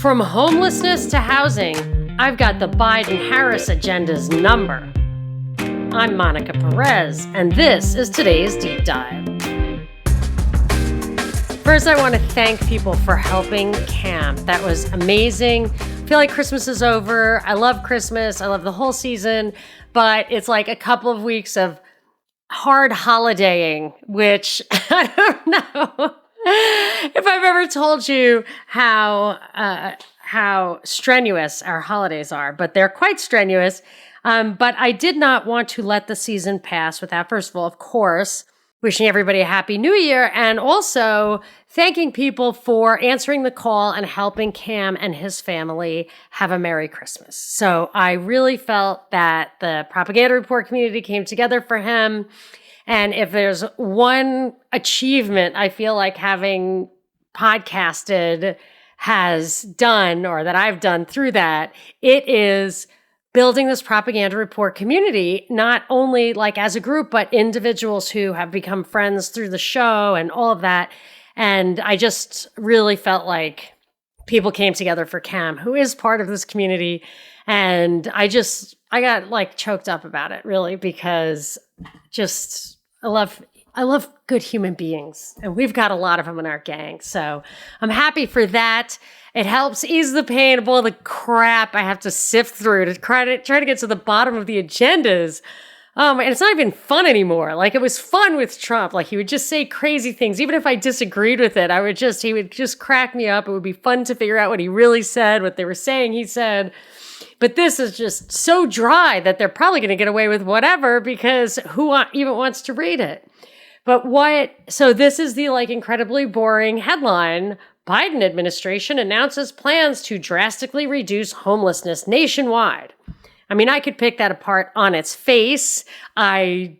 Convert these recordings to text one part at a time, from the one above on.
From homelessness to housing, I've got the Biden-Harris agenda's number. I'm Monica Perez, and this is today's Deep Dive. First, I want to thank people for helping Cam. That was amazing. I feel like Christmas is over. I love Christmas. I love the whole season, but it's like a couple of weeks of hard holidaying, which I don't know if I've ever told you how strenuous our holidays are, but they're quite strenuous. But I did not want to let the season pass without, first of all, of course, wishing everybody a happy new year, and also thanking people for answering the call and helping Cam and his family have a Merry Christmas. So I really felt that the Propaganda Report community came together for him. And if there's one achievement I feel like having podcasted has done, or that I've done through that, it is building this Propaganda Report community, not only like as a group, but individuals who have become friends through the show and all of that. And I just really felt like people came together for Cam, who is part of this community. And I got like choked up about it, really, because I love good human beings, and we've got a lot of them in our gang. So I'm happy for that. It helps ease the pain of all the crap I have to sift through to try to get to the bottom of the agendas. And it's not even fun anymore. Like, it was fun with Trump. Like, he would just say crazy things. Even if I disagreed with it, he would just crack me up. It would be fun to figure out what he really said, what they were saying he said. But this is just so dry that they're probably going to get away with whatever, because who even wants to read it? So this is the incredibly boring headline. Biden administration announces plans to drastically reduce homelessness nationwide. I mean, I could pick that apart on its face. I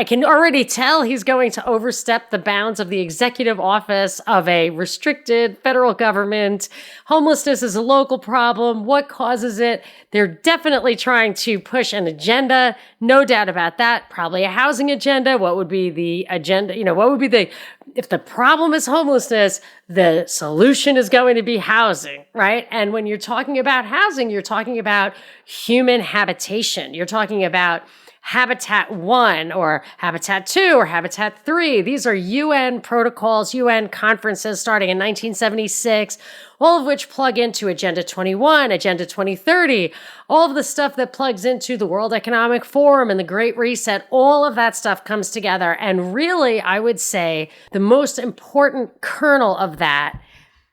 can already tell he's going to overstep the bounds of the executive office of a restricted federal government. Homelessness is a local problem. What causes it? They're definitely trying to push an agenda. No doubt about that. Probably a housing agenda. What would be the agenda? If the problem is homelessness, the solution is going to be housing, right? And when you're talking about housing, you're talking about human habitation. You're talking about Habitat 1 or Habitat 2 or Habitat 3. These are UN protocols, UN conferences starting in 1976, all of which plug into Agenda 21, Agenda 2030, all of the stuff that plugs into the World Economic Forum and the Great Reset. All of that stuff comes together. And really, I would say the most important kernel of that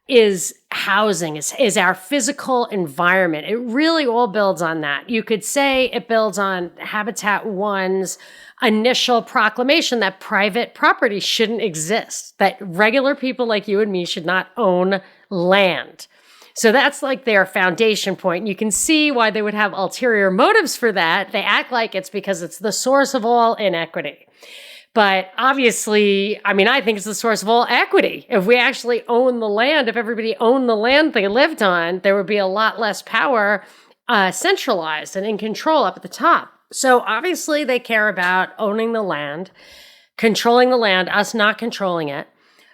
is housing, is our physical environment. It really all builds on that. You could say it builds on Habitat 1's initial proclamation that private property shouldn't exist, that regular people like you and me should not own land. So that's like their foundation point. You can see why they would have ulterior motives for that. They act like it's because it's the source of all inequity. But obviously, I think it's the source of all equity. If we actually own the land, if everybody owned the land they lived on, there would be a lot less power centralized and in control up at the top. So obviously they care about owning the land, controlling the land, us not controlling it.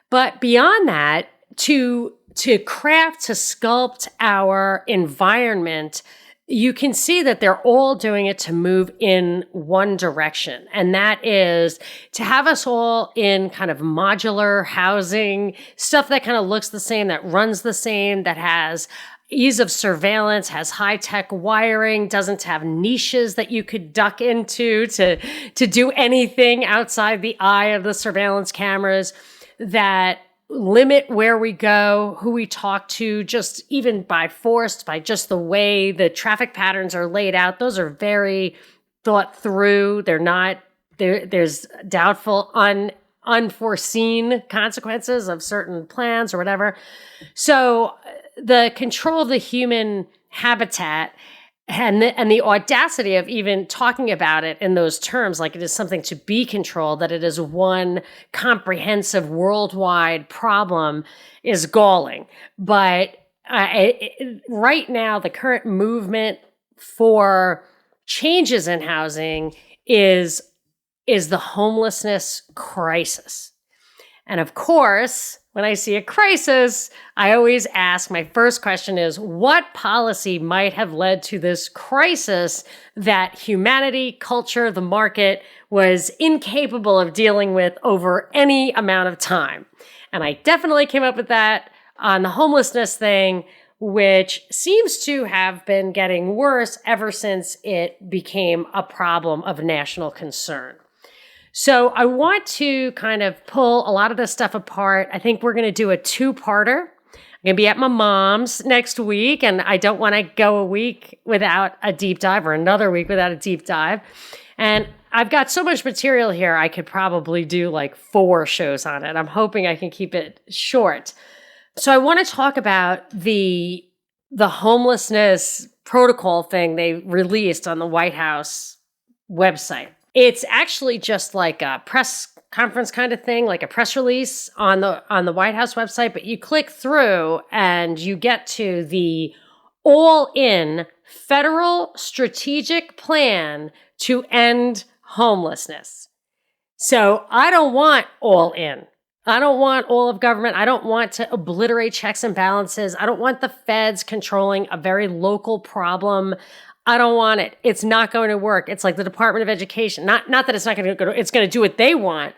But beyond that, to sculpt our environment, you can see that they're all doing it to move in one direction. And that is to have us all in kind of modular housing, stuff that kind of looks the same, that runs the same, that has ease of surveillance, has high-tech wiring, doesn't have niches that you could duck into to do anything outside the eye of the surveillance cameras, that limit where we go, who we talk to, just even by just the way the traffic patterns are laid out. Those are very thought through. There's doubtful, unforeseen consequences of certain plans or whatever. So the control of the human habitat and the audacity of even talking about it in those terms, like it is something to be controlled, that it is one comprehensive worldwide problem, is galling. But right now, the current movement for changes in housing is the homelessness crisis. And of course, when I see a crisis, I always ask, my first question is, what policy might have led to this crisis that humanity, culture, the market was incapable of dealing with over any amount of time? And I definitely came up with that on the homelessness thing, which seems to have been getting worse ever since it became a problem of national concern. So I want to kind of pull a lot of this stuff apart. I think we're going to do a two-parter. I'm going to be at my mom's next week, and I don't want to go a week without a deep dive or another week without a deep dive. And I've got so much material here, I could probably do like 4 shows on it. I'm hoping I can keep it short. So I want to talk about the homelessness protocol thing they released on the White House website. It's actually just like a press conference kind of thing, like a press release on the White House website, but you click through and you get to the all-in federal strategic plan to end homelessness. So I don't want all in. I don't want all of government. I don't want to obliterate checks and balances. I don't want the feds controlling a very local problem. I don't want it. It's not going to work. It's like the Department of Education. Not that it's not going to go. It's going to do what they want.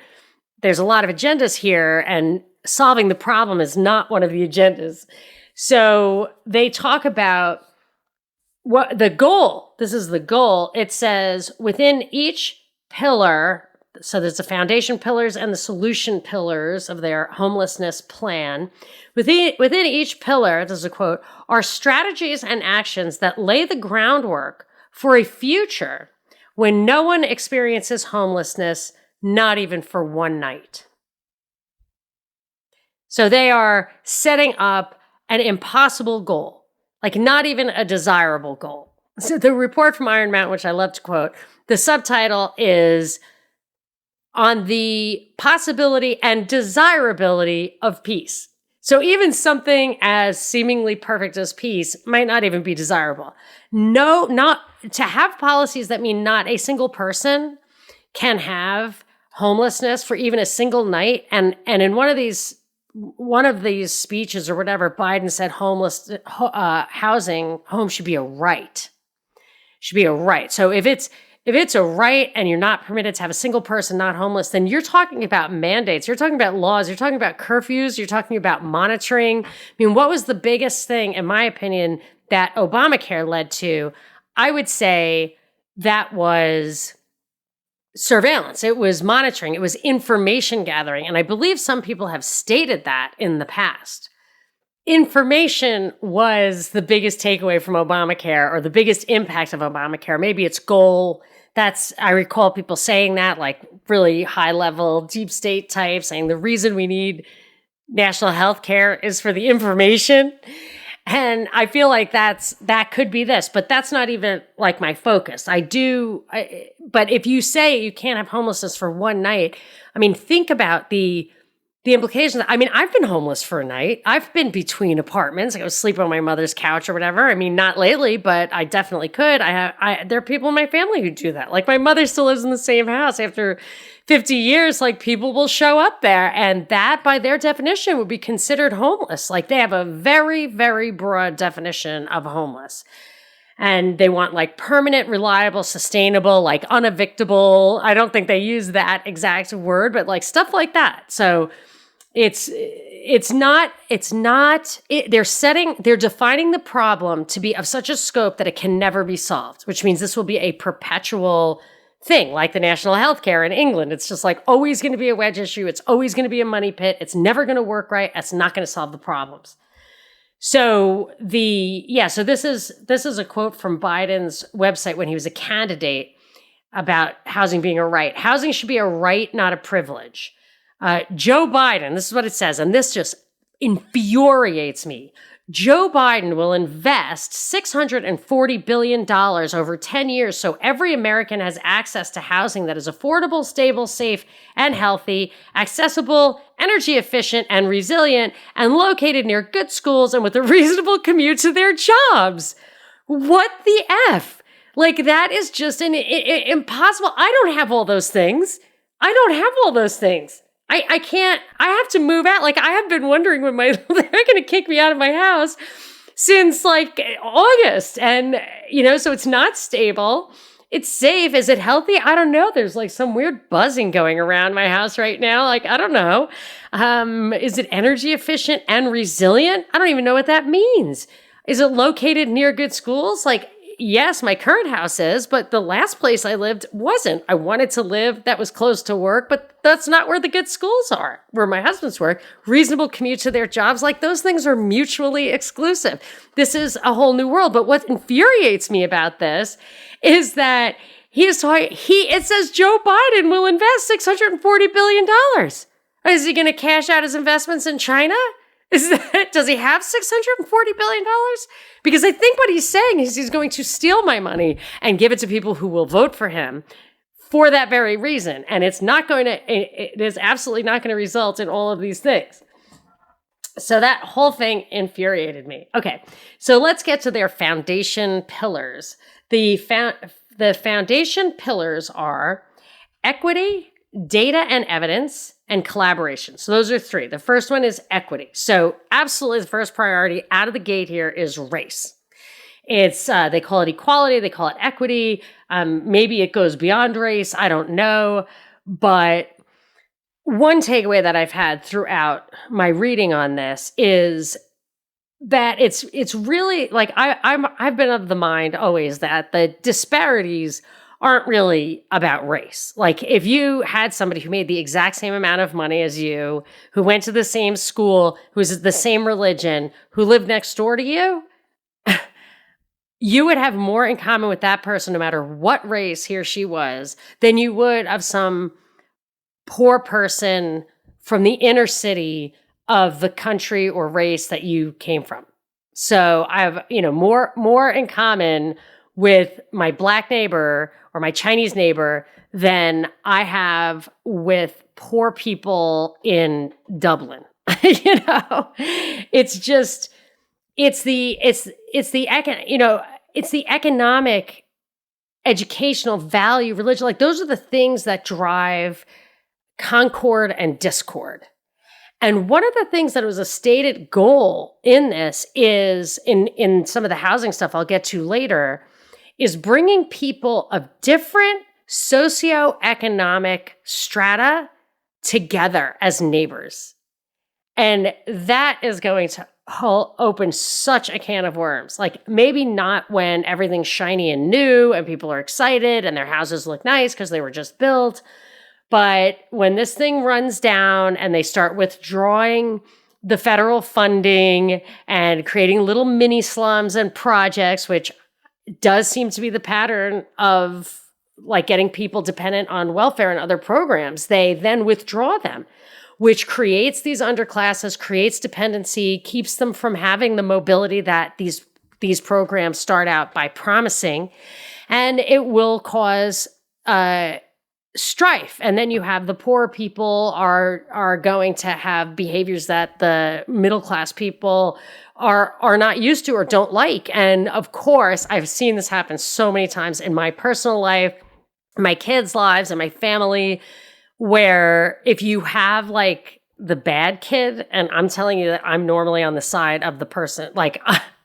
There's a lot of agendas here, and solving the problem is not one of the agendas. So they talk about what the goal. This is the goal. It says within each pillar. So there's the foundation pillars and the solution pillars of their homelessness plan. Within each pillar, this is a quote, are strategies and actions that lay the groundwork for a future when no one experiences homelessness, not even for one night. So they are setting up an impossible goal, like not even a desirable goal. So the report from Iron Mountain, which I love to quote, the subtitle is on the possibility and desirability of peace. So even something as seemingly perfect as peace might not even be desirable. No, not to have policies that mean not a single person can have homelessness for even a single night. And in one of these speeches or whatever, Biden said housing, home should be a right. Should be a right. So if it's a right and you're not permitted to have a single person not homeless, then you're talking about mandates. You're talking about laws. You're talking about curfews. You're talking about monitoring. I mean, what was the biggest thing, in my opinion, that Obamacare led to? I would say that was surveillance. It was monitoring. It was information gathering. And I believe some people have stated that in the past. Information was the biggest takeaway from Obamacare, or the biggest impact of Obamacare. Maybe its goal. I recall people saying that, like really high level, deep state type, saying the reason we need national health care is for the information. And I feel like that could be this, but that's not even like my focus. But if you say you can't have homelessness for one night, I mean, think about the implications. I mean, I've been homeless for a night. I've been between apartments. I was sleeping on my mother's couch or whatever. I mean, not lately, but I definitely could. There are people in my family who do that. Like my mother still lives in the same house after 50 years. Like people will show up there, and that by their definition would be considered homeless. Like they have a very, very broad definition of homeless. And they want like permanent, reliable, sustainable, like unevictable. I don't think they use that exact word, but like stuff like that. So they're defining the problem to be of such a scope that it can never be solved, which means this will be a perpetual thing, like the national health care in England. It's just like always going to be a wedge issue. It's always going to be a money pit. It's never going to work right. It's not going to solve the problems. So this is a quote from Biden's website when he was a candidate about housing being a right. Housing should be a right, not a privilege. Joe Biden, this is what it says, and this just infuriates me. Joe Biden will invest $640 billion over 10 years so every American has access to housing that is affordable, stable, safe, and healthy, accessible, energy efficient, and resilient, and located near good schools and with a reasonable commute to their jobs. What the F? Like, that is just impossible. I don't have all those things. I can't, I have to move out. Like, I have been wondering when they're going to kick me out of my house since like August. And, so it's not stable. It's safe. Is it healthy? I don't know. There's like some weird buzzing going around my house right now. Like, I don't know. Is it energy efficient and resilient? I don't even know what that means. Is it located near good schools? Like, yes, my current house is, but the last place I lived wasn't. I wanted to live that was close to work, but that's not where the good schools are, where my husband's work. Reasonable commute to their jobs. Like, those things are mutually exclusive. This is a whole new world. But what infuriates me about this is that it says Joe Biden will invest $640 billion. Is he going to cash out his investments in China? Does he have $640 billion? Because I think what he's saying is he's going to steal my money and give it to people who will vote for him for that very reason. And it is absolutely not going to result in all of these things. So that whole thing infuriated me. Okay, so let's get to their foundation pillars. The foundation pillars are equity, data and evidence, and collaboration. So those are three. The first one is equity. So absolutely the first priority out of the gate here is race. It's they call it equality, they call it equity. Maybe it goes beyond race. I don't know. But one takeaway that I've had throughout my reading on this is that it's really like I've been of the mind always that the disparities aren't really about race. Like, if you had somebody who made the exact same amount of money as you, who went to the same school, who's the same religion, who lived next door to you, you would have more in common with that person, no matter what race he or she was, than you would of some poor person from the inner city of the country or race that you came from. So I have, more in common with my Black neighbor or my Chinese neighbor than I have with poor people in Dublin. It's just, it's the economic, educational value, religion. Like, those are the things that drive concord and discord. And one of the things that was a stated goal in this is, in some of the housing stuff I'll get to later, is bringing people of different socioeconomic strata together as neighbors. And that is going to open such a can of worms. Like, maybe not when everything's shiny and new and people are excited and their houses look nice because they were just built. But when this thing runs down and they start withdrawing the federal funding and creating little mini slums and projects, which does seem to be the pattern of like getting people dependent on welfare and other programs, they then withdraw them, which creates these underclasses, creates dependency, keeps them from having the mobility that these programs start out by promising, and it will cause strife. And then you have the poor people are going to have behaviors that the middle class people are not used to or don't like. And of course, I've seen this happen so many times in my personal life, my kids' lives, and my family, where if you have like the bad kid, and I'm telling you that I'm normally on the side of the person, like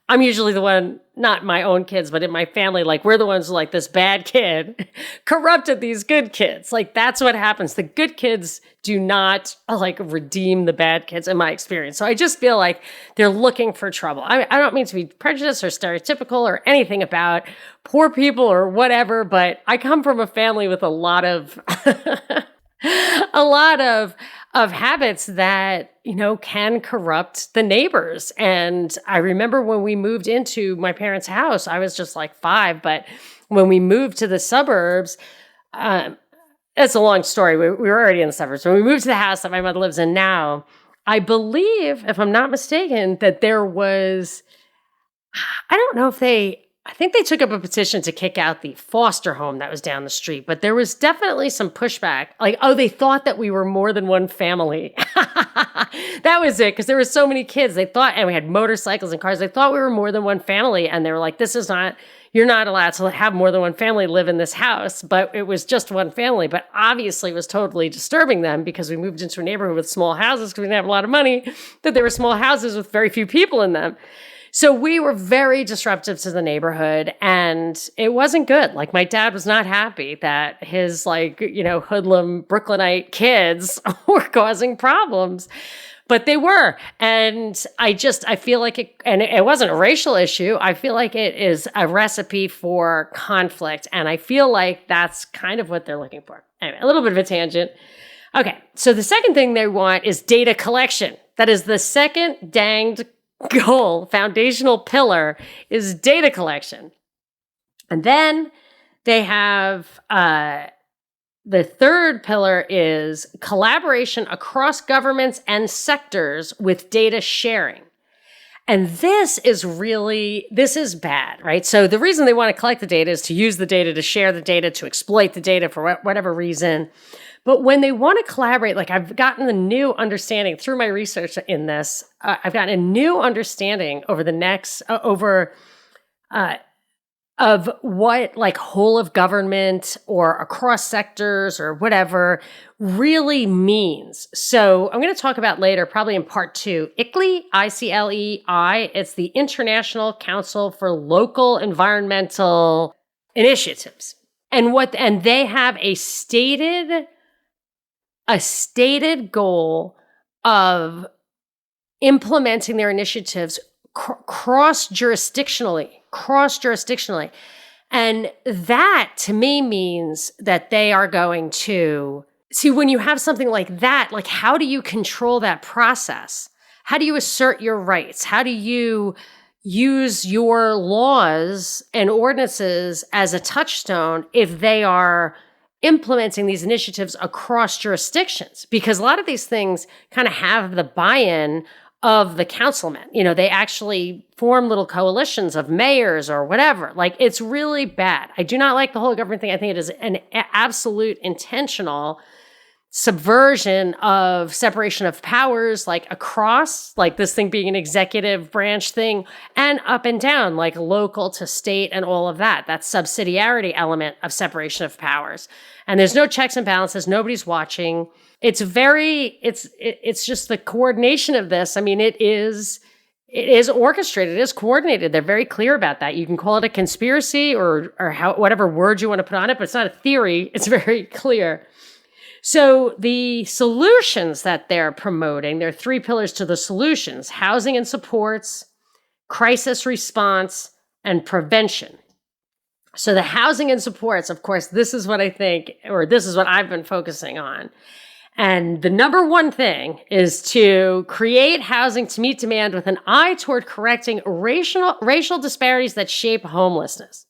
I'm usually the one, not my own kids, but in my family, like we're the ones who, like, this bad kid corrupted these good kids. Like, that's what happens. The good kids do not like redeem the bad kids in my experience. So I just feel like they're looking for trouble. I don't mean to be prejudiced or stereotypical or anything about poor people or whatever, but I come from a family with a lot of of habits that, can corrupt the neighbors. And I remember when we moved into my parents' house, I was just like 5, but when we moved to the suburbs, it's a long story. We were already in the suburbs. When we moved to the house that my mother lives in now, I believe, if I'm not mistaken, that there was, I don't know if they I think they took up a petition to kick out the foster home that was down the street, but there was definitely some pushback. Like, oh, they thought that we were more than one family. That was it, because there were so many kids. They thought, and we had motorcycles and cars. They thought we were more than one family, and they were like, you're not allowed to have more than one family live in this house. But it was just one family. But obviously it was totally disturbing them because we moved into a neighborhood with small houses because we didn't have a lot of money, that there were small houses with very few people in them. So we were very disruptive to the neighborhood, and it wasn't good. Like, my dad was not happy that his, hoodlum Brooklynite kids were causing problems, but they were. And I feel like it wasn't a racial issue. I feel like it is a recipe for conflict, and I feel like that's kind of what they're looking for. Anyway, a little bit of a tangent. Okay, so the second thing they want is data collection. That is the second danged goal, foundational pillar, is data collection. And then they have the third pillar is collaboration across governments and sectors with data sharing. And this is bad, right? So the reason they want to collect the data is to use the data, to share the data, to exploit the data for whatever reason. But when they want to collaborate, like, I've gotten a new understanding through my research in this. I've gotten a new understanding of what, like, whole of government or across sectors or whatever really means. So I'm going to talk about later, probably in part 2, ICLEI, ICLEI. It's the International Council for Local Environmental Initiatives. And they have a stated goal of implementing their initiatives cross-jurisdictionally. And that, to me, means that they are going to see, when you have something like that, like, how do you control that process? How do you assert your rights? How do you use your laws and ordinances as a touchstone if they are implementing these initiatives across jurisdictions? Because a lot of these things kind of have the buy-in of the councilmen. They actually form little coalitions of mayors or whatever. Like, it's really bad. I do not like the whole government thing. I think it is an absolute intentional subversion of separation of powers, like, across, like, this thing being an executive branch thing, and up and down, like, local to state and all of that. That subsidiarity element of separation of powers. And there's no checks and balances. Nobody's watching. It's just the coordination of this. I mean, it is orchestrated. It is coordinated. They're very clear about that. You can call it a conspiracy or whatever word you want to put on it, but it's not a theory. It's very clear. So the solutions that they're promoting, there are 3 pillars to the solutions: housing and supports, crisis response, and prevention. So the housing and supports, of course, this is what I think, or this is what I've been focusing on. And the number one thing is to create housing to meet demand with an eye toward correcting racial disparities that shape homelessness.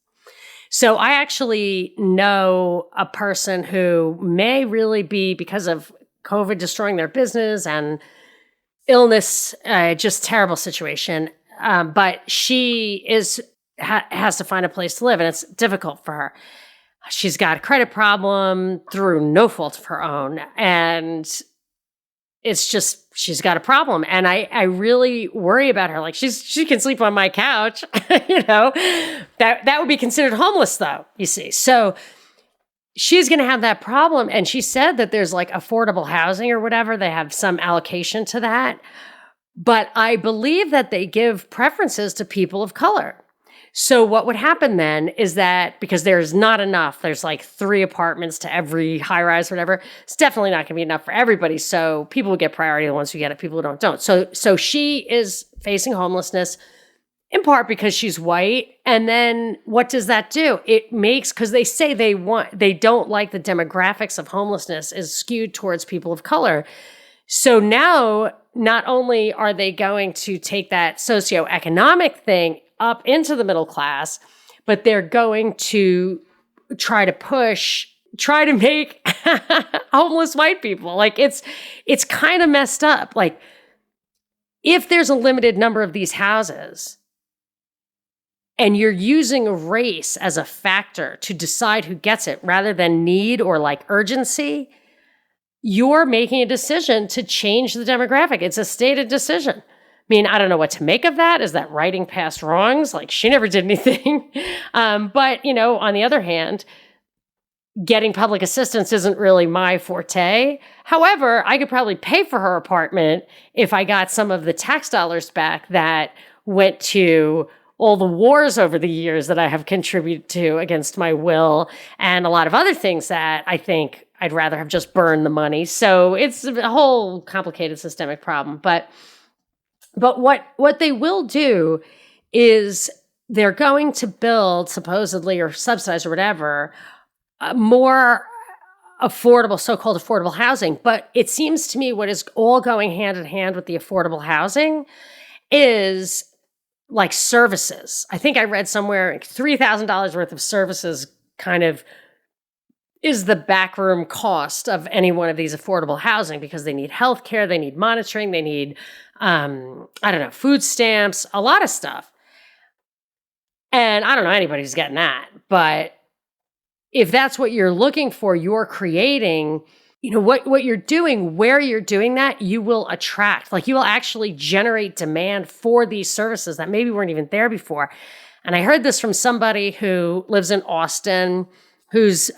So I actually know a person who may really be, because of COVID destroying their business and illness, just terrible situation. But she has to find a place to live, and it's difficult for her. She's got a credit problem through no fault of her own, and it's just, she's got a problem. And I really worry about her. Like, she can sleep on my couch, that would be considered homeless, though, you see. So she's going to have that problem. And she said that there's, like, affordable housing or whatever. They have some allocation to that. But I believe that they give preferences to people of color. So what would happen then is that, because there's not enough, there's like 3 apartments to every high rise, whatever, it's definitely not going to be enough for everybody. So people will get priority, the ones who get it, people who don't. So she is facing homelessness in part because she's white. And then what does that do? It makes, because they say they don't like the demographics of homelessness is skewed towards people of color. So now, not only are they going to take that socioeconomic thing up into the middle class, but they're going to try to make homeless white people. Like, it's kind of messed up. Like, if there's a limited number of these houses, and you're using race as a factor to decide who gets it rather than need or like urgency, you're making a decision to change the demographic. It's a stated decision. I mean, I don't know what to make of that. Is that righting past wrongs? Like, she never did anything. But, you know, on the other hand, getting public assistance isn't really my forte. However, I could probably pay for her apartment if I got some of the tax dollars back that went to all the wars over the years that I have contributed to against my will, and a lot of other things that I think I'd rather have just burned the money. So it's a whole complicated systemic problem. But what they will do is they're going to build, supposedly, or subsidize or whatever, more affordable, so-called affordable housing. But it seems to me what is all going hand in hand with the affordable housing is like services. I think I read somewhere $3,000 worth of services kind of is the backroom cost of any one of these affordable housing, because they need healthcare, they need monitoring, they need, food stamps, a lot of stuff. And I don't know anybody who's getting that. But if that's what you're looking for, you're creating, you know, what you're doing, where you're doing that, you will attract, like you will actually generate demand for these services that maybe weren't even there before. And I heard this from somebody who lives in Austin, who's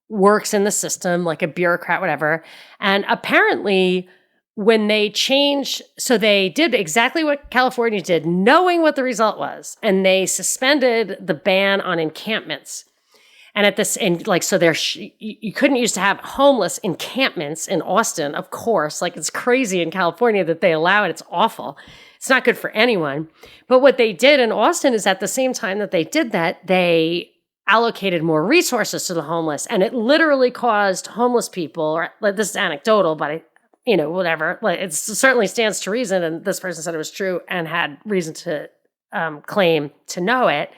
works in the system, like a bureaucrat, whatever. And apparently when they changed, so they did exactly what California did, knowing what the result was, and they suspended the ban on encampments. And at this, and like, so you couldn't used to have homeless encampments in Austin, of course. Like, it's crazy in California that they allow it. It's awful. It's not good for anyone. But what they did in Austin is at the same time that they did that, they allocated more resources to the homeless. And it literally caused homeless people, or like, this is anecdotal, but whatever. Like, it certainly stands to reason. And this person said it was true and had reason to claim to know it,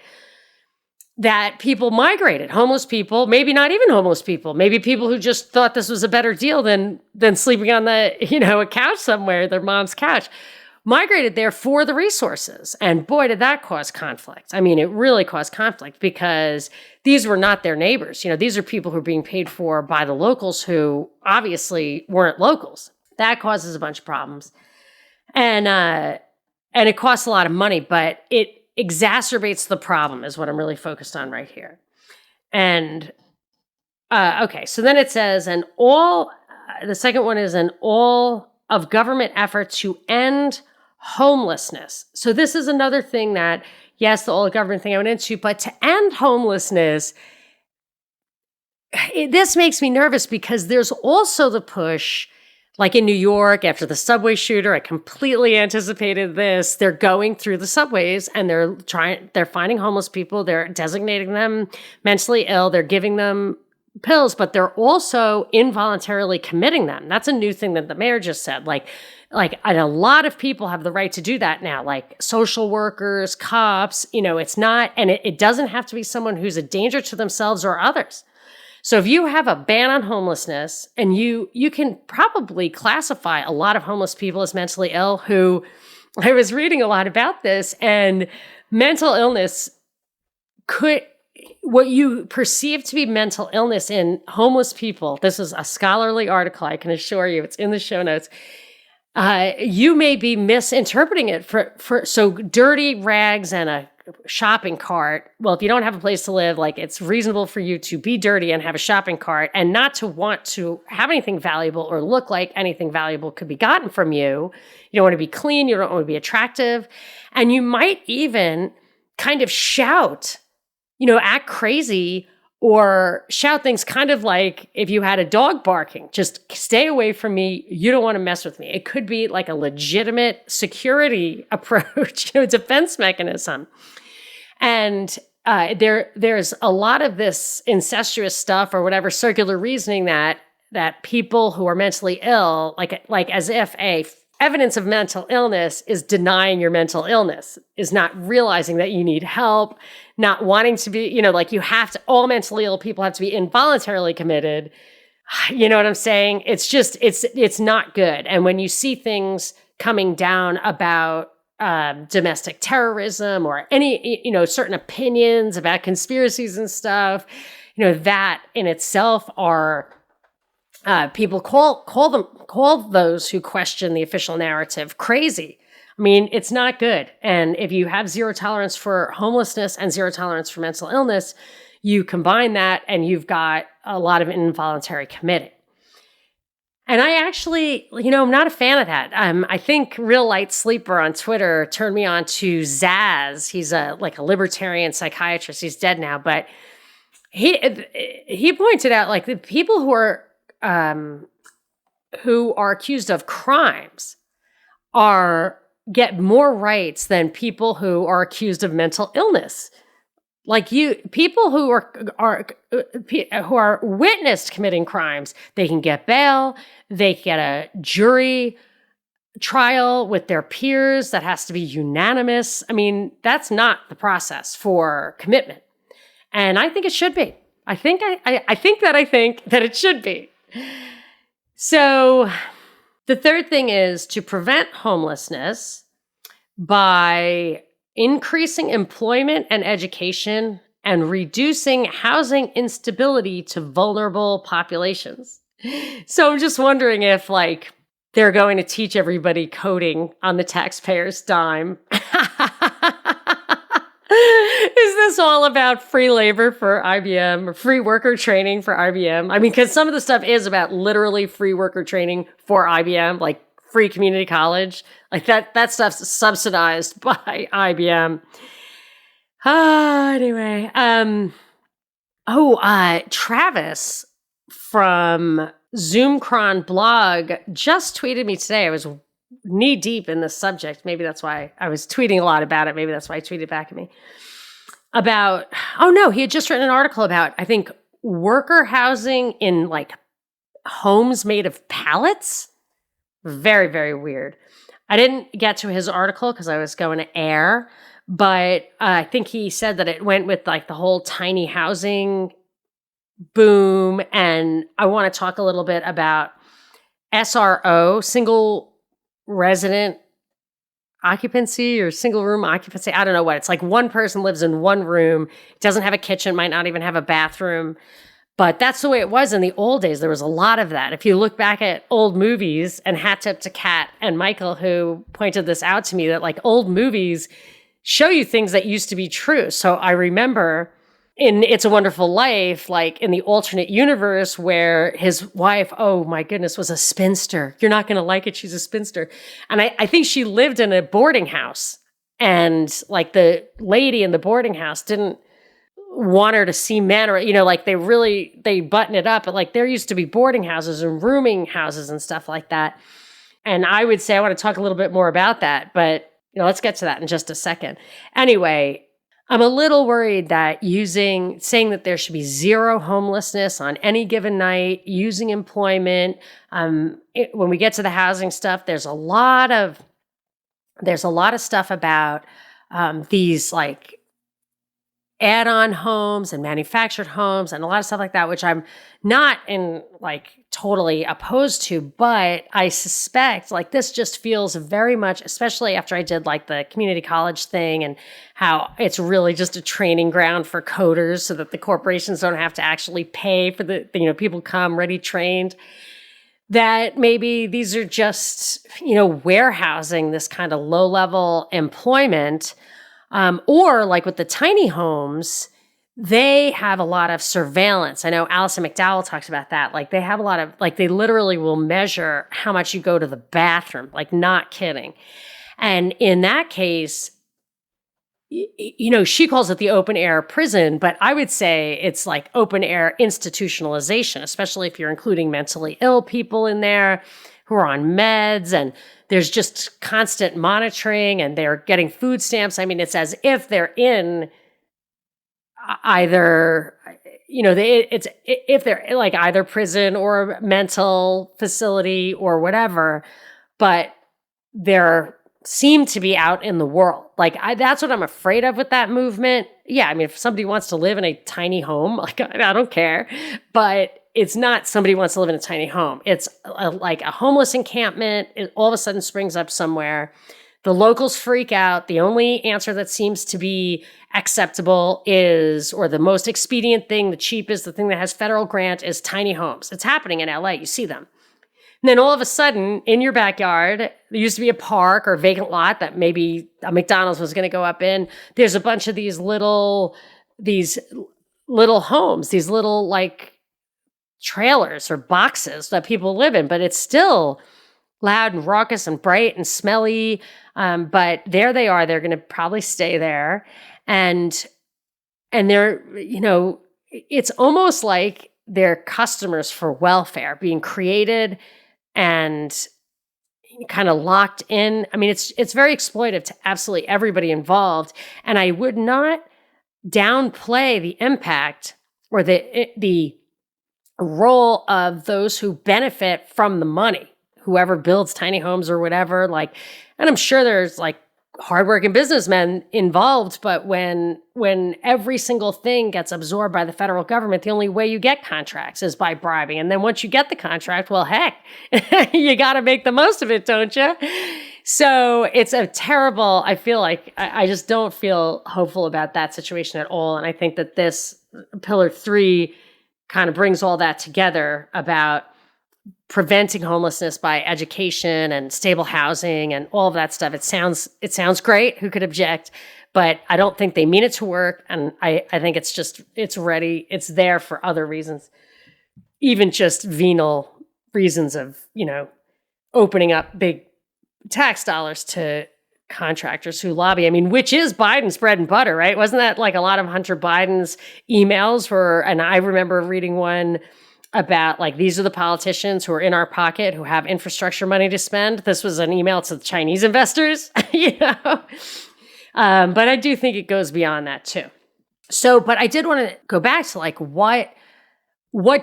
that people migrated, homeless people, maybe not even homeless people, maybe people who just thought this was a better deal than sleeping on a couch somewhere, their mom's couch, migrated there for the resources. And boy, did that cause conflict. I mean, it really caused conflict because these were not their neighbors. You know, these are people who are being paid for by the locals who obviously weren't locals. That causes a bunch of problems. And it costs a lot of money, but it exacerbates the problem is what I'm really focused on right here. And, okay, so then it says, the second one is an all of government effort to end homelessness. So this is another thing that, yes, the all of government thing I went into, but to end homelessness, this makes me nervous because there's also the push. Like in New York, after the subway shooter, I completely anticipated this. They're going through the subways and they're finding homeless people. They're designating them mentally ill. They're giving them pills, but they're also involuntarily committing them. That's a new thing that the mayor just said. Like, and a lot of people have the right to do that now, like social workers, cops, it's not, and it doesn't have to be someone who's a danger to themselves or others. So if you have a ban on homelessness, and you can probably classify a lot of homeless people as mentally ill, who I was reading a lot about this, and mental illness what you perceive to be mental illness in homeless people, this is a scholarly article, I can assure you, it's in the show notes, you may be misinterpreting it so dirty rags and a shopping cart. Well, if you don't have a place to live, like, it's reasonable for you to be dirty and have a shopping cart and not to want to have anything valuable or look like anything valuable could be gotten from you. You don't want to be clean. You don't want to be attractive. And you might even kind of shout, act crazy or shout things kind of like if you had a dog barking, just stay away from me. You don't want to mess with me. It could be like a legitimate security approach, defense mechanism. And there's a lot of this incestuous stuff or whatever, circular reasoning that people who are mentally ill, like as if evidence of mental illness is denying your mental illness, is not realizing that you need help, not wanting to be, you have to, all mentally ill people have to be involuntarily committed. You know what I'm saying? It's just, it's not good. And when you see things coming down about domestic terrorism or any, certain opinions about conspiracies and stuff, that in itself are people call those who question the official narrative crazy. I mean, it's not good. And if you have zero tolerance for homelessness and zero tolerance for mental illness, you combine that and you've got a lot of involuntary committing. And I actually, I'm not a fan of that. I think Real Light Sleeper on Twitter turned me on to Zaz. He's a libertarian psychiatrist. He's dead now, but he pointed out like the people who are accused of crimes get more rights than people who are accused of mental illness. Like people who are witnessed committing crimes, they can get bail, they get a jury trial with their peers that has to be unanimous. I mean, that's not the process for commitment. And I think it should be. I think that it should be. So the third thing is to prevent homelessness by increasing employment and education and reducing housing instability to vulnerable populations. So I'm just wondering if they're going to teach everybody coding on the taxpayer's dime. Is this all about free labor for IBM or free worker training for IBM? I mean, because some of the stuff is about literally free worker training for IBM, like free community college. Like that stuff's subsidized by IBM. Anyway. Travis from Zoomcron blog just tweeted me today. I was knee deep in this subject. Maybe that's why I was tweeting a lot about it. Maybe that's why he tweeted back at me about, he had just written an article about, I think, worker housing in homes made of pallets. Very, very weird. I didn't get to his article because I was going to air, but I think he said that it went with the whole tiny housing boom. And I want to talk a little bit about SRO, single resident occupancy or single room occupancy. I don't know what. It's like one person lives in one room, doesn't have a kitchen, might not even have a bathroom. But that's the way it was in the old days. There was a lot of that. If you look back at old movies, and hat tip to Kat and Michael, who pointed this out to me, that old movies show you things that used to be true. So I remember in It's a Wonderful Life, in the alternate universe where his wife, oh my goodness, was a spinster. You're not going to like it. She's a spinster. And I think she lived in a boarding house. And the lady in the boarding house didn't want her to see men, or, they button it up. But there used to be boarding houses and rooming houses and stuff like that. And I would say I want to talk a little bit more about that. But, let's get to that in just a second. Anyway, I'm a little worried that saying that there should be zero homelessness on any given night, using employment. When we get to the housing stuff, there's a lot of stuff about these add-on homes and manufactured homes and a lot of stuff like that, which I'm not totally opposed to, but I suspect this just feels very much, especially after I did the community college thing and how it's really just a training ground for coders so that the corporations don't have to actually pay for the people come ready trained, that maybe these are just, warehousing this kind of low-level employment. Or with the tiny homes, they have a lot of surveillance. I know Alison McDowell talks about that. They have a lot of, they literally will measure how much you go to the bathroom, not kidding. And in that case, she calls it the open air prison, but I would say it's open air institutionalization, especially if you're including mentally ill people in there who are on meds, and there's just constant monitoring and they're getting food stamps. I mean, it's as if they're in either, if they're either prison or a mental facility or whatever, but they're seem to be out in the world. That's what I'm afraid of with that movement. Yeah, I mean, if somebody wants to live in a tiny home, I don't care, but it's not somebody wants to live in a tiny home. It's a homeless encampment. It all of a sudden springs up somewhere. The locals freak out. The only answer that seems to be acceptable is, or the most expedient thing, the cheapest, the thing that has federal grant is tiny homes. It's happening in LA. You see them. And then all of a sudden, in your backyard, there used to be a park or a vacant lot that maybe a McDonald's was going to go up in. There's a bunch of these little homes, these little like trailers or boxes that people live in, but it's still loud and raucous and bright and smelly. But there they are. They're going to probably stay there. And they're, it's almost like they're customers for welfare being created and kind of locked in. I mean, it's very exploitive to absolutely everybody involved. And I would not downplay the impact or the role of those who benefit from the money, whoever builds tiny homes or whatever. And I'm sure there's like hardworking businessmen involved, but when every single thing gets absorbed by the federal government, the only way you get contracts is by bribing. And then once you get the contract, well, heck, you got to make the most of it, don't you? So it's a terrible, I feel like, I just don't feel hopeful about that situation at all. And I think that this Pillar 3 kind of brings all that together about preventing homelessness by education and stable housing and all of that stuff. It sounds great. Who could object? But I don't think they mean it to work. And I think it's ready. It's there for other reasons, even just venal reasons of, opening up big tax dollars to contractors who lobby. I mean, which is Biden's bread and butter, right? Wasn't that like a lot of Hunter Biden's emails and I remember reading one about like, these are the politicians who are in our pocket who have infrastructure money to spend. This was an email to the Chinese investors, But I do think it goes beyond that too. So, but I did want to go back to like, what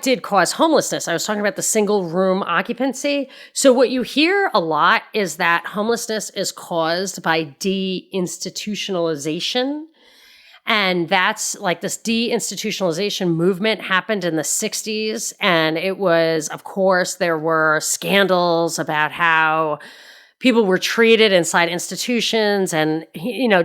did cause homelessness? I was talking about the single room occupancy. So what you hear a lot is that homelessness is caused by deinstitutionalization. And that's like this deinstitutionalization movement happened in the 60s. And it was, of course, there were scandals about how people were treated inside institutions and,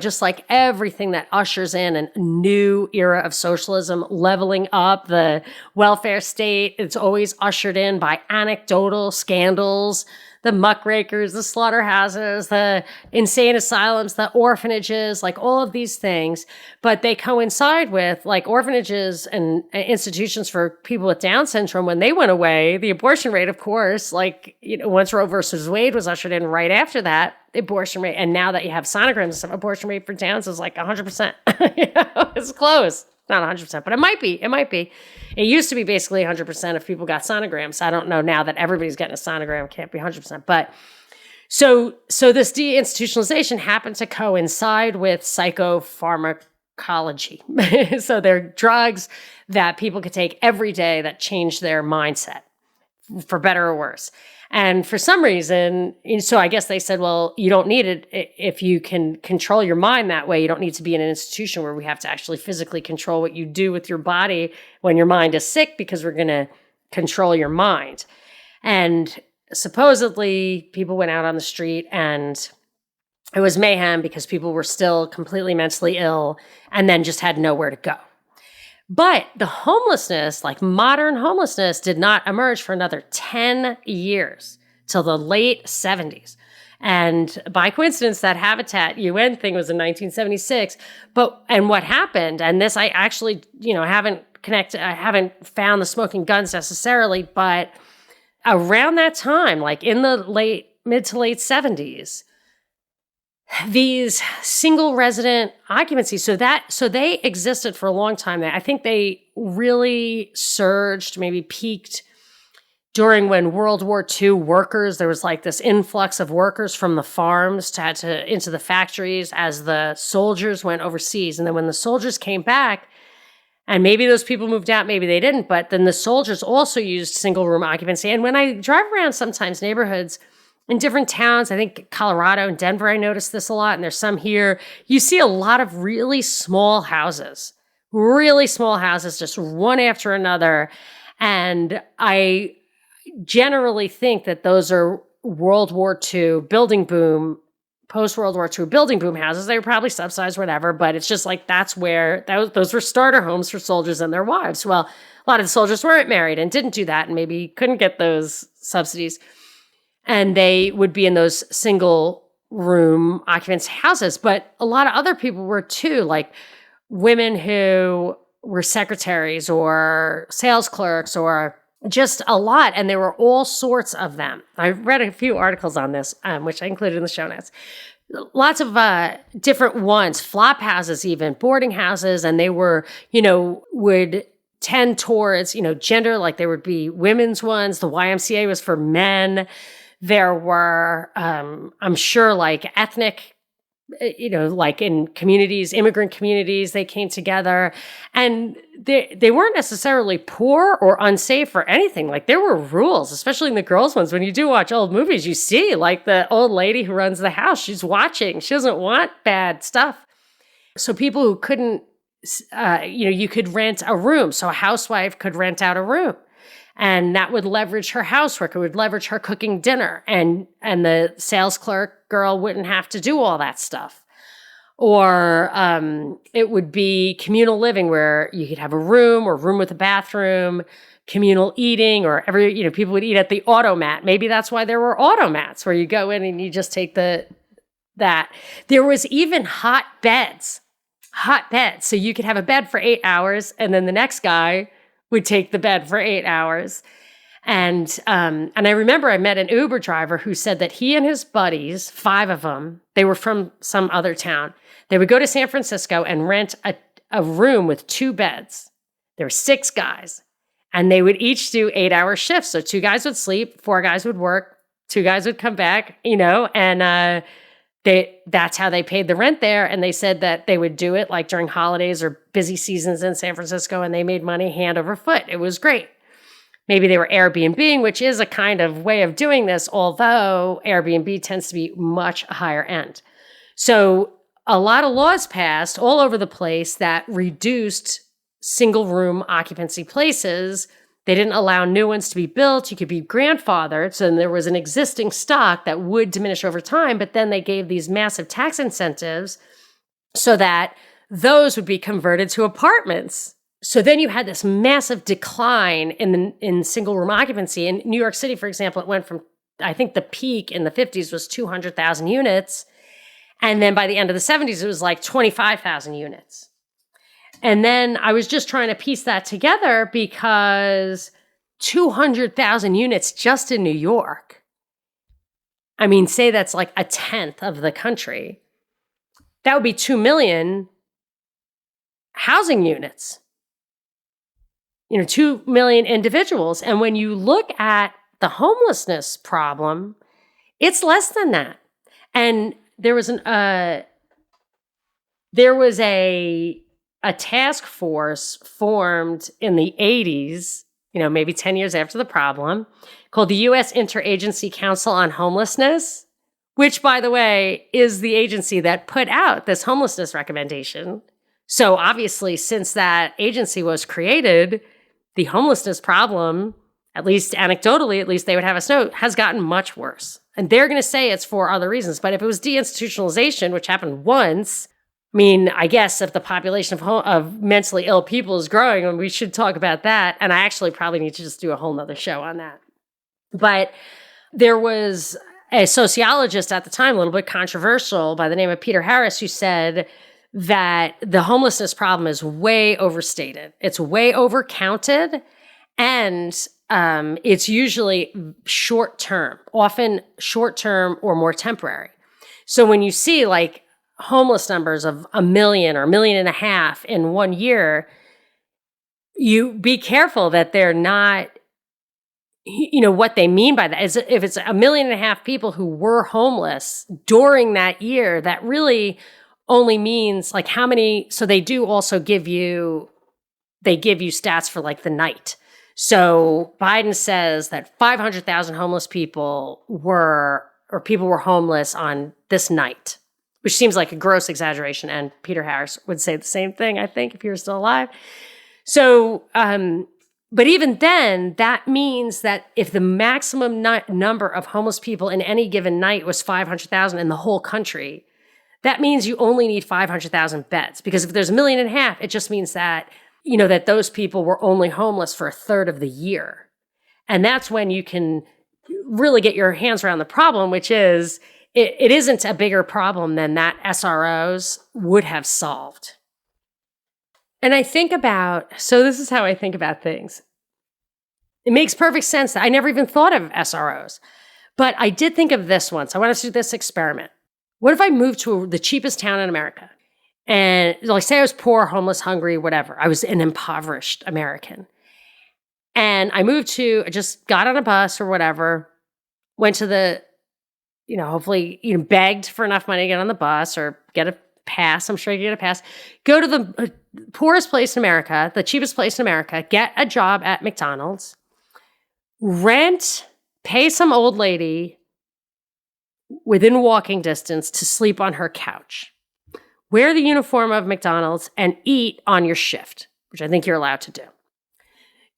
just like everything that ushers in a new era of socialism, leveling up the welfare state. It's always ushered in by anecdotal scandals. The muckrakers, the slaughterhouses, the insane asylums, the orphanages, like all of these things. But they coincide with like orphanages and institutions for people with Down syndrome. When they went away, the abortion rate, of course, once Roe versus Wade was ushered in right after that, the abortion rate. And now that you have sonograms and stuff, abortion rate for Downs is like 100%. It's close. Not 100%, but it might be. It used to be basically 100% if people got sonograms. I don't know now that everybody's getting a sonogram. It can't be 100%. But so this deinstitutionalization happened to coincide with psychopharmacology. So they're drugs that people could take every day that change their mindset, for better or worse. And for some reason, so I guess they said, well, you don't need it if you can control your mind that way. You don't need to be in an institution where we have to actually physically control what you do with your body when your mind is sick, because we're going to control your mind. And supposedly people went out on the street and it was mayhem because people were still completely mentally ill and then just had nowhere to go. But the homelessness, like modern homelessness, did not emerge for another 10 years till the late 70s. And by coincidence, that Habitat UN thing was in 1976. And what happened, and this I actually, haven't found the smoking guns necessarily, but around that time, like in the mid to late 70s, these single resident occupancies, so they existed for a long time. I think they really surged, maybe peaked during when World War II workers, there was like this influx of workers from the farms into the factories as the soldiers went overseas. And then when the soldiers came back, and maybe those people moved out, maybe they didn't, but then the soldiers also used single room occupancy. And when I drive around sometimes neighborhoods in different towns, I think Colorado and Denver, I noticed this a lot, and there's some here, you see a lot of really small houses, just one after another. And I generally think that those are World War II building boom post-World War II building boom houses. They were probably subsidized, whatever, but it's just like that's where those were starter homes for soldiers and their wives. Well, a lot of the soldiers weren't married and didn't do that and maybe couldn't get those subsidies. And they would be in those single room occupancy houses. But a lot of other people were too, like women who were secretaries or sales clerks or just a lot. And there were all sorts of them. I read a few articles on this, which I included in the show notes. Lots of different ones, flop houses even, boarding houses. And they were, would tend towards, gender, like there would be women's ones. The YMCA was for men. There were, I'm sure, like ethnic, like in communities, immigrant communities, they came together, and they weren't necessarily poor or unsafe or anything. Like there were rules, especially in the girls' ones. When you do watch old movies, you see like the old lady who runs the house, she's watching. She doesn't want bad stuff. So people who couldn't, you could rent a room. So a housewife could rent out a room. And that would leverage her housework. It would leverage her cooking dinner. And the sales clerk girl wouldn't have to do all that stuff. Or it would be communal living where you could have a room or room with a bathroom, communal eating, or people would eat at the automat. Maybe that's why there were automats where you go in and you just take that. There was even hot beds. So you could have a bed for 8 hours and then the next guy would take the bed for 8 hours. And I remember I met an Uber driver who said that he and his buddies, 5 of them, they were from some other town. They would go to San Francisco and rent a room with 2 beds. There were 6 guys. And they would each do 8-hour shifts. So 2 guys would sleep, 4 guys would work, 2 guys would come back, and that's how they paid the rent there. And they said that they would do it like during holidays or busy seasons in San Francisco, and they made money hand over foot. It was great. Maybe they were Airbnb, which is a kind of way of doing this, although Airbnb tends to be much higher end. So a lot of laws passed all over the place that reduced single room occupancy places. They didn't allow new ones to be built. You could be grandfathered. So there was an existing stock that would diminish over time, but then they gave these massive tax incentives so that those would be converted to apartments. So then you had this massive decline in single room occupancy. In New York City, for example, it went from, I think the peak in the 50s was 200,000 units. And then by the end of the 70s, it was like 25,000 units. And then I was just trying to piece that together because 200,000 units just in New York. I mean, say that's like a tenth of the country. That would be 2 million housing units. 2 million individuals. And when you look at the homelessness problem, it's less than that. And there was a task force formed in the 80s, maybe 10 years after the problem, called the U.S. Interagency Council on Homelessness, which, by the way, is the agency that put out this homelessness recommendation. So obviously, since that agency was created, the homelessness problem, at least anecdotally, at least they would have us know, has gotten much worse. And they're going to say it's for other reasons. But if it was deinstitutionalization, which happened once, I guess if the population of mentally ill people is growing, and we should talk about that. And I actually probably need to just do a whole nother show on that. But there was a sociologist at the time, a little bit controversial, by the name of Peter Harris, who said that the homelessness problem is way overstated. It's way overcounted. And it's usually short-term, often short-term or more temporary. So when you see like homeless numbers of 1 million or 1.5 million in 1 year, you be careful that they're not, what they mean by that is if it's 1.5 million people who were homeless during that year, that really only means like how many. So they do also give you stats for like the night. So Biden says that 500,000 homeless people were homeless on this night, which seems like a gross exaggeration. And Peter Harris would say the same thing, I think, if he were still alive. So But even then, that means that if the maximum number of homeless people in any given night was 500,000 in the whole country, that means you only need 500,000 beds. Because if there's 1.5 million, it just means that, that those people were only homeless for a third of the year. And that's when you can really get your hands around the problem, which is it isn't a bigger problem than that SROs would have solved. And I think so this is how I think about things. It makes perfect sense that I never even thought of SROs. But I did think of this once. I wanted to do this experiment. What if I moved to the cheapest town in America? And say I was poor, homeless, hungry, whatever. I was an impoverished American. And I just got on a bus or whatever, went to the, hopefully, begged for enough money to get on the bus or get a pass. I'm sure you get a pass. Go to the poorest place in America, the cheapest place in America, get a job at McDonald's, pay some old lady within walking distance to sleep on her couch, wear the uniform of McDonald's, and eat on your shift, which I think you're allowed to do.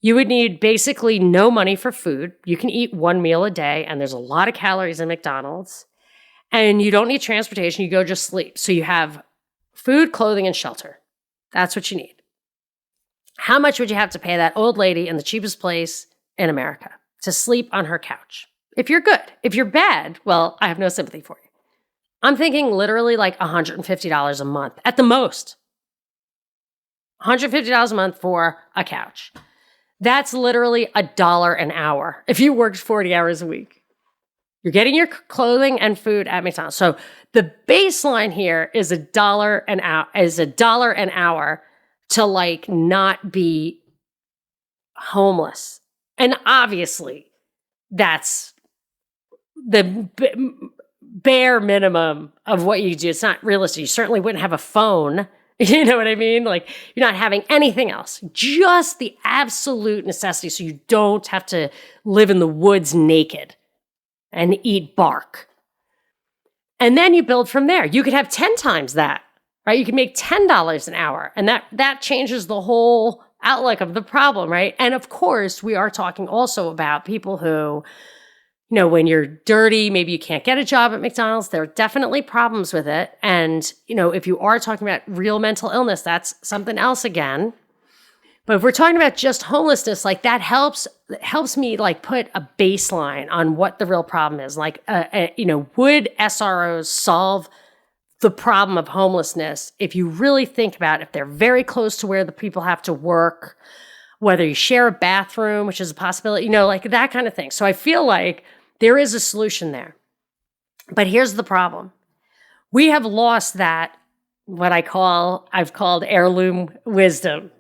You would need basically no money for food. You can eat one meal a day, and there's a lot of calories in McDonald's. And you don't need transportation. You go just sleep. So you have food, clothing, and shelter. That's what you need. How much would you have to pay that old lady in the cheapest place in America to sleep on her couch? If you're good. If you're bad, well, I have no sympathy for you. I'm thinking literally like $150 a month at the most. $150 a month for a couch. That's literally $1 an hour if you worked 40 hours a week. You're getting your clothing and food at McDonald's. So the baseline here is $1 an hour to not be homeless. And obviously that's the bare minimum of what you do. It's not realistic. You certainly wouldn't have a phone. You know what I mean? You're not having anything else, just the absolute necessity. So you don't have to live in the woods naked and eat bark. And then you build from there. You could have 10 times that, right? You can make $10 an hour. And that changes the whole outlook of the problem, right? And of course, we are talking also about people who, when you're dirty, maybe you can't get a job at McDonald's. There are definitely problems with it. And, if you are talking about real mental illness, that's something else again. But if we're talking about just homelessness, that helps me put a baseline on what the real problem is. Would SROs solve the problem of homelessness if you really think about if they're very close to where the people have to work, whether you share a bathroom, which is a possibility, that kind of thing. So I feel like there is a solution there. But here's the problem. We have lost that, what I've called heirloom wisdom.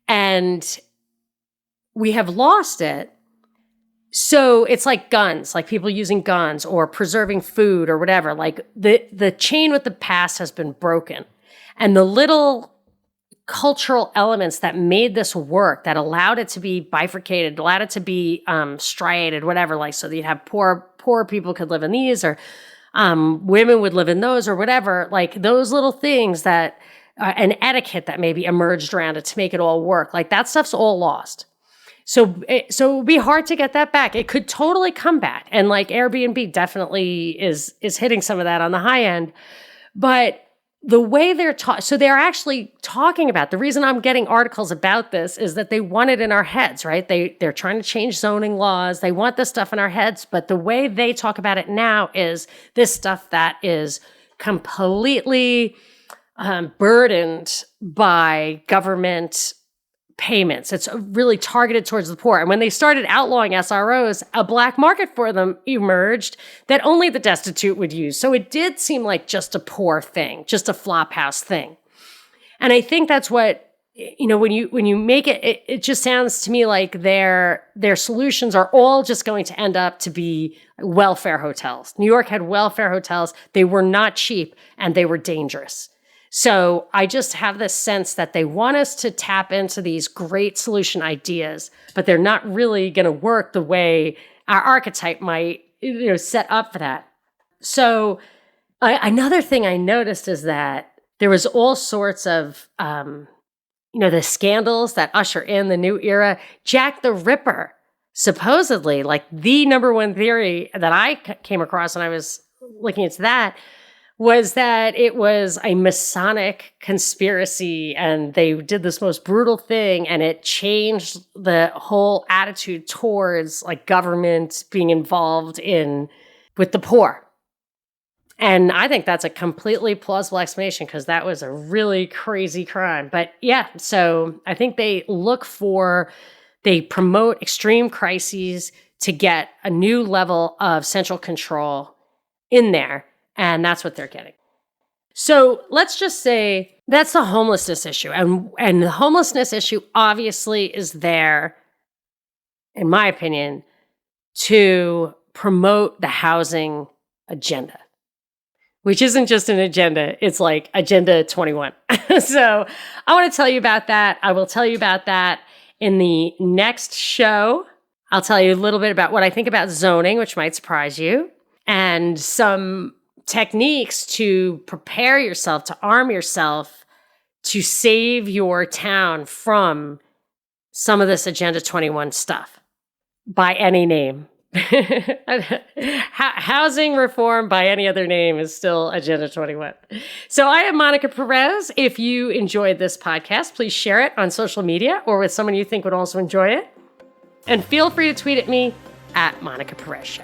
And we have lost it. So it's like guns, like people using guns or preserving food or whatever. The chain with the past has been broken. And the little cultural elements that made this work, that allowed it to be bifurcated, allowed it to be striated, whatever, so that you'd have poor people could live in these, or women would live in those, or whatever, those little things that, an etiquette that maybe emerged around it to make it all work, that stuff's all lost. So it would be hard to get that back. It could totally come back. And Airbnb definitely is hitting some of that on the high end. But the way so they're actually talking about, the reason I'm getting articles about this is that they want it in our heads, right? They're trying to change zoning laws. They want this stuff in our heads. But the way they talk about it now is this stuff that is completely burdened by government payments. It's really targeted towards the poor. And when they started outlawing SROs, a black market for them emerged that only the destitute would use. So it did seem like just a poor thing, just a flop house thing. And I think that's what, when you make it just sounds to me like their solutions are all just going to end up to be welfare hotels. New York had welfare hotels. They were not cheap and they were dangerous. So I just have this sense that they want us to tap into these great solution ideas, but they're not really going to work the way our archetype might, set up for that. So another thing I noticed is that there was all sorts of the scandals that usher in the new era. Jack the Ripper, supposedly, like the number one theory that I came across when I was looking into that, was that it was a Masonic conspiracy and they did this most brutal thing and it changed the whole attitude towards like government being involved with the poor. And I think that's a completely plausible explanation because that was a really crazy crime. But yeah, so I think they promote extreme crises to get a new level of central control in there. And that's what they're getting. So let's just say that's the homelessness issue. And the homelessness issue obviously is there, in my opinion, to promote the housing agenda, which isn't just an agenda. It's like Agenda 21. So I want to tell you about that. I will tell you about that in the next show. I'll tell you a little bit about what I think about zoning, which might surprise you, and some techniques to prepare yourself, to arm yourself, to save your town from some of this Agenda 21 stuff by any name. Housing reform by any other name is still Agenda 21. So I am Monica Perez. If you enjoyed this podcast, please share it on social media or with someone you think would also enjoy it. And feel free to tweet at me at Monica Perez Show.